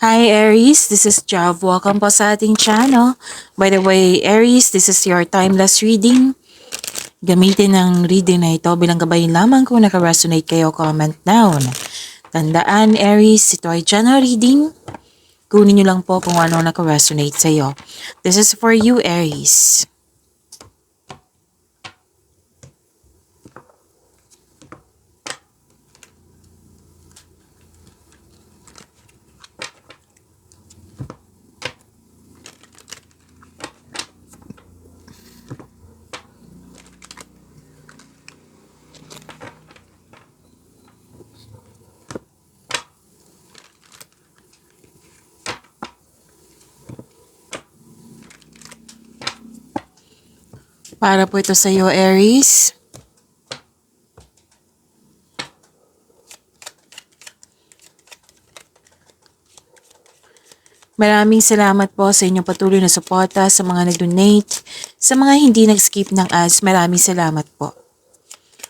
Hi Aries, this is Jav. Welcome po sa ating channel. By the way, Aries, this is your timeless reading. Gamitin ang reading na ito bilang gabay lamang kung naka-resonate kayo, comment down. Tandaan Aries, ito ay general reading. Kunin nyo lang po kung ano naka-resonate sa iyo. This is for you Aries. Para po ito sa iyo Aries. Maraming salamat po sa inyong patuloy na suporta, sa mga nag-donate, sa mga hindi nag-skip ng ads, maraming salamat po.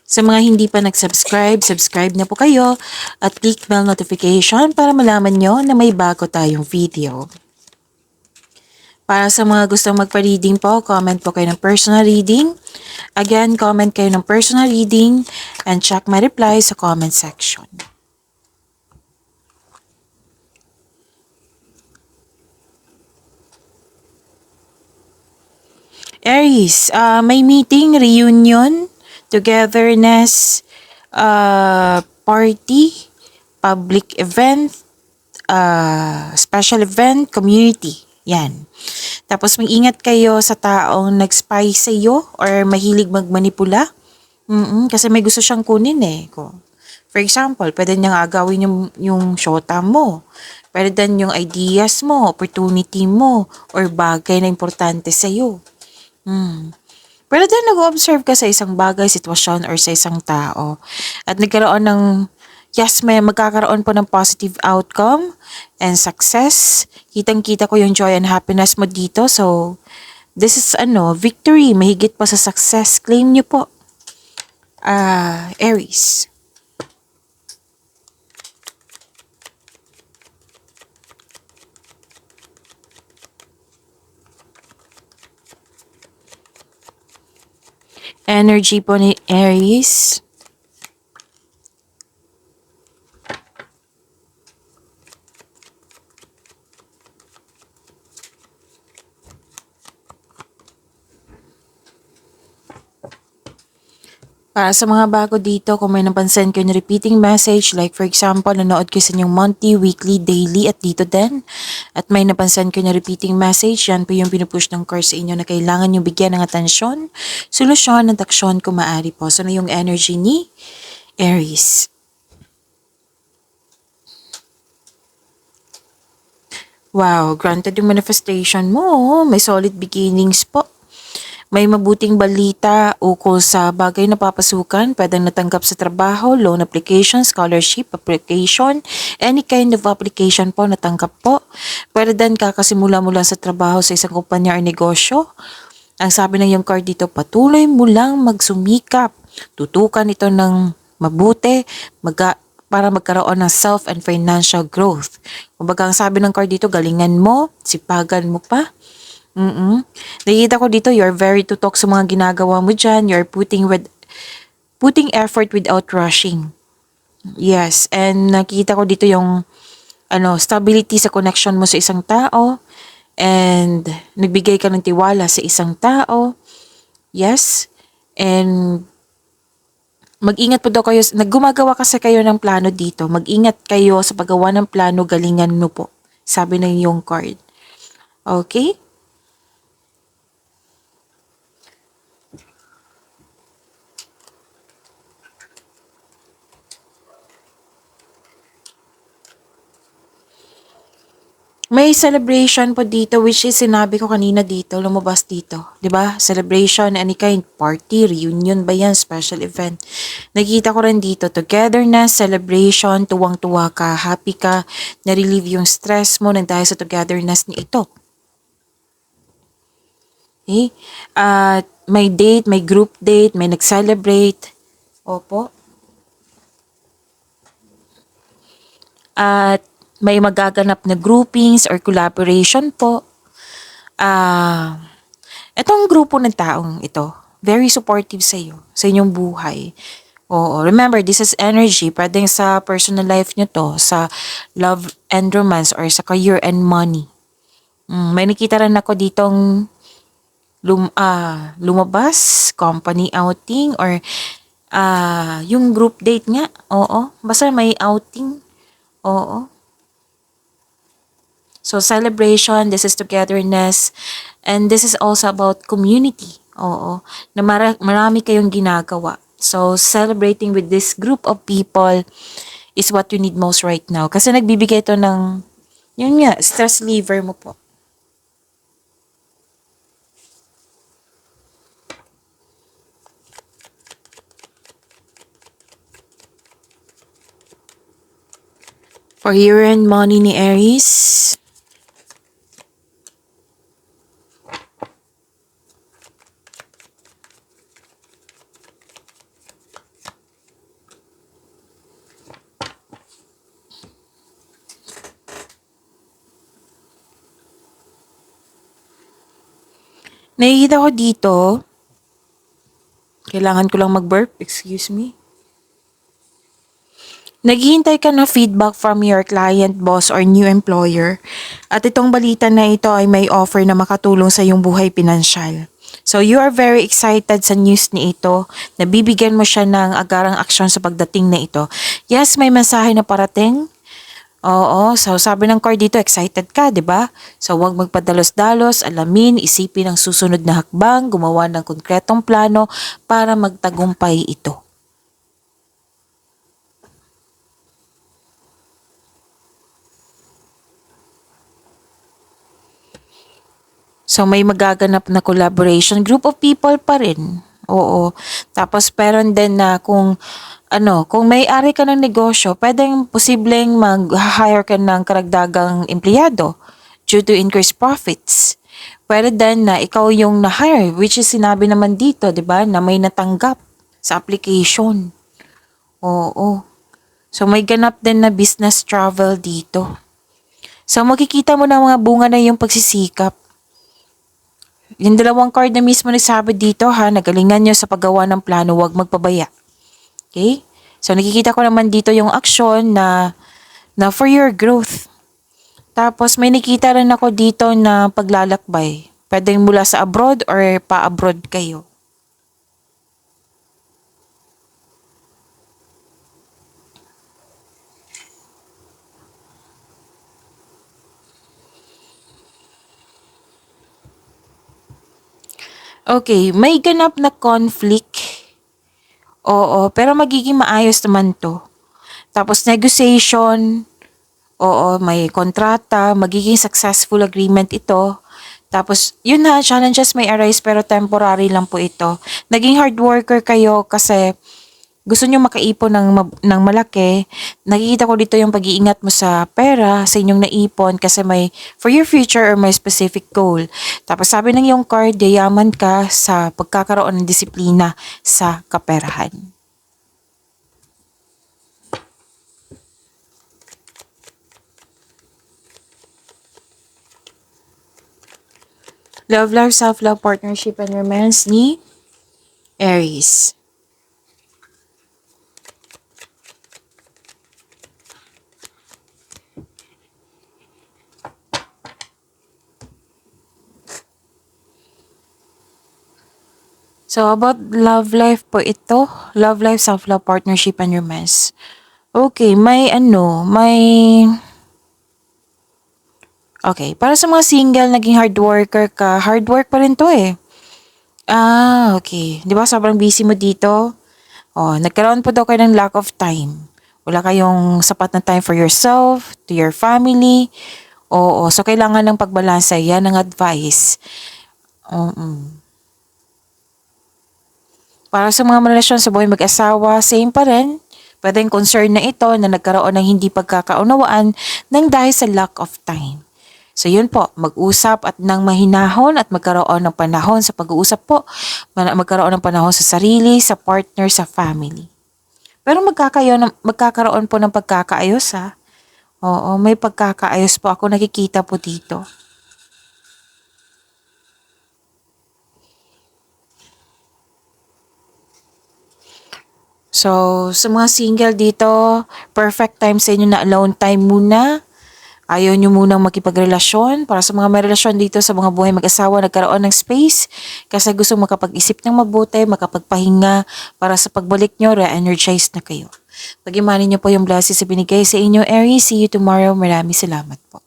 Sa mga hindi pa nag-subscribe, subscribe na po kayo at click bell notification para malaman nyo na may bago tayong video. Para sa mga gustong magpa-reading po, comment po kayo ng personal reading. Again, comment kayo ng personal reading and check my reply sa comment section. Aries, may meeting, reunion, togetherness, party, public event, special event, community. Yan. Tapos mag-ingat kayo sa taong nag-spy sa iyo or mahilig magmanipula. Kasi may gusto siyang kunin eh. For example, pwede niyang agawin yung shota mo. Pwede din yung ideas mo, opportunity mo, or bagay na importante sa iyo. Pero din nag-observe ka sa isang bagay, sitwasyon, or sa isang tao. At nagkaroon ng, may magkakaroon po ng positive outcome and success. Kitang-kita ko yung joy and happiness mo dito. So, this is victory. Mahigit pa sa success. Claim nyo po. Aries. Energy po ni Aries. Para sa mga bago dito, kung may napansin kayo na repeating message, like for example, nanood kayo sa inyong monthly, weekly, daily, at dito din, at may napansin kayo na repeating message, yan po yung pinupush ng course sa inyo na kailangan nyo bigyan ng atensyon, solusyon, at aksyon kung maaari po. So na yung energy ni Aries. Wow, granted yung manifestation mo. May solid beginnings po. May mabuting balita ukol sa bagay na papasukan, pwedeng natanggap sa trabaho, loan application, scholarship application, any kind of application po natanggap po. Pwede din kakasimula mo lang sa trabaho sa isang kumpanya or negosyo. Ang sabi ng yung card dito, patuloy mo lang magsumikap. Tutukan ito ng mabuti para magkaroon ng self and financial growth. Kumbaga ang sabi ng card dito, galingan mo, sipagan mo pa. Nakikita ko dito, you're very tutok sa mga ginagawa mo dyan. You're putting effort without rushing. Yes, and nakikita ko dito yung stability sa connection mo sa isang tao. And nagbigay ka ng tiwala sa isang tao. Yes, and mag-ingat po daw kayo, naggumagawa kasi kayo ng plano dito. Mag-ingat kayo sa paggawa ng plano, galingan mo po. Sabi ng yung card. Okay? May celebration po dito which is sinabi ko kanina dito, lumabas dito. 'Di ba? Celebration, any kind, party, reunion ba yan, special event. Nakita ko rin dito, togetherness, celebration, tuwang-tuwa ka, happy ka, na-relieve yung stress mo nang dahil sa togetherness ni ito. Okay? May date, may group date, may nag-celebrate. Opo. At May magaganap na groupings or collaboration po. Itong grupo ng taong ito, very supportive sa iyo, sa inyong buhay. Oo, remember, this is energy. Pwedeng sa personal life nyo to, sa love and romance, or sa career and money. May nakita rin ako ditong lumabas, company outing, or yung group date nga. Oo, basta may outing. Oo. So celebration, this is togetherness, and this is also about community. Oo, na marami kayong ginagawa. So celebrating with this group of people is what you need most right now. Kasi nagbibigay ito ng, yun nga, stress reliever mo po. For year and money ni Aries, nakikita ko dito, kailangan ko lang mag-burp, excuse me. Naghihintay ka ng feedback from your client, boss, or new employer. At itong balita na ito ay may offer na makatulong sa iyong buhay pinansyal. So you are very excited sa news ni ito. Nabibigyan mo siya ng agarang aksyon sa pagdating na ito. Yes, may mensahe na parating. Oo, so sabi ng card dito, excited ka, di ba? So huwag magpadalos-dalos, alamin, isipin ang susunod na hakbang, gumawa ng konkretong plano para magtagumpay ito. So may magaganap na collaboration, group of people pa rin. Oo. Tapos peron din na kung kung may-ari ka ng negosyo, pwedeng posibleng mag-hire ka ng karagdagang empleyado due to increased profits. Pwede din na ikaw yung na-hire, which is sinabi naman dito, 'di ba, na may natanggap sa application. Oo. So may ganap din na business travel dito. So makikita mo na mga bunga na yung pagsisikap. Yung dalawang card na mismo nagsabi dito ha, nagalingan nyo sa paggawa ng plano, huwag magpabaya. Okay? So nakikita ko naman dito yung aksyon na for your growth. Tapos may nakita rin ako dito na paglalakbay. Pwedeng mula sa abroad or pa-abroad kayo. Okay, may ganap na conflict. Oo, pero magiging maayos naman to. Tapos negotiation, oo, may kontrata, magiging successful agreement ito. Tapos, yun na, challenges may arise pero temporary lang po ito. Naging hard worker kayo kasi gusto nyo makaipon ng malaki. Nakikita ko dito yung pag-iingat mo sa pera, sa inyong naipon kasi may for your future or may specific goal. Tapos sabi ng yung card, yayaman ka sa pagkakaroon ng disiplina sa kaperahan. Love life, self-love, partnership, and romance ni Aries. So, about love life po ito. Love life, self-love, partnership, and romance. Okay, Okay, para sa mga single, naging hard worker ka, hard work pa rin to eh. Okay. Di ba sobrang busy mo dito? Oh, nagkaroon po daw kayo ng lack of time. Wala kayong sapat na time for yourself, to your family. Oo, so kailangan ng pagbalansa. Yan ang advice. Para sa mga relasyon sa buhay mag-asawa, same pa rin. Pwedeng concern na ito na nagkaroon ng hindi pagkakaunawaan nang dahil sa lack of time. So yun po, mag-usap at nang mahinahon at magkaroon ng panahon sa pag-uusap po. Magkaroon ng panahon sa sarili, sa partner, sa family. Pero magkakaroon po ng pagkakaayos ha. Oo, may pagkakaayos po ako nakikita po dito. So, sa mga single dito, perfect time sa inyo na alone time muna. Ayaw nyo munang makipagrelasyon. Para sa mga may relasyon dito, sa mga buhay mag-asawa, nagkaroon ng space kasi gusto makapag-isip ng mabuti, makapagpahinga para sa pagbalik nyo, re-energize na kayo. Pagimanin nyo po yung blessings sa binigay sa inyo, Aries. See you tomorrow. Maraming salamat po.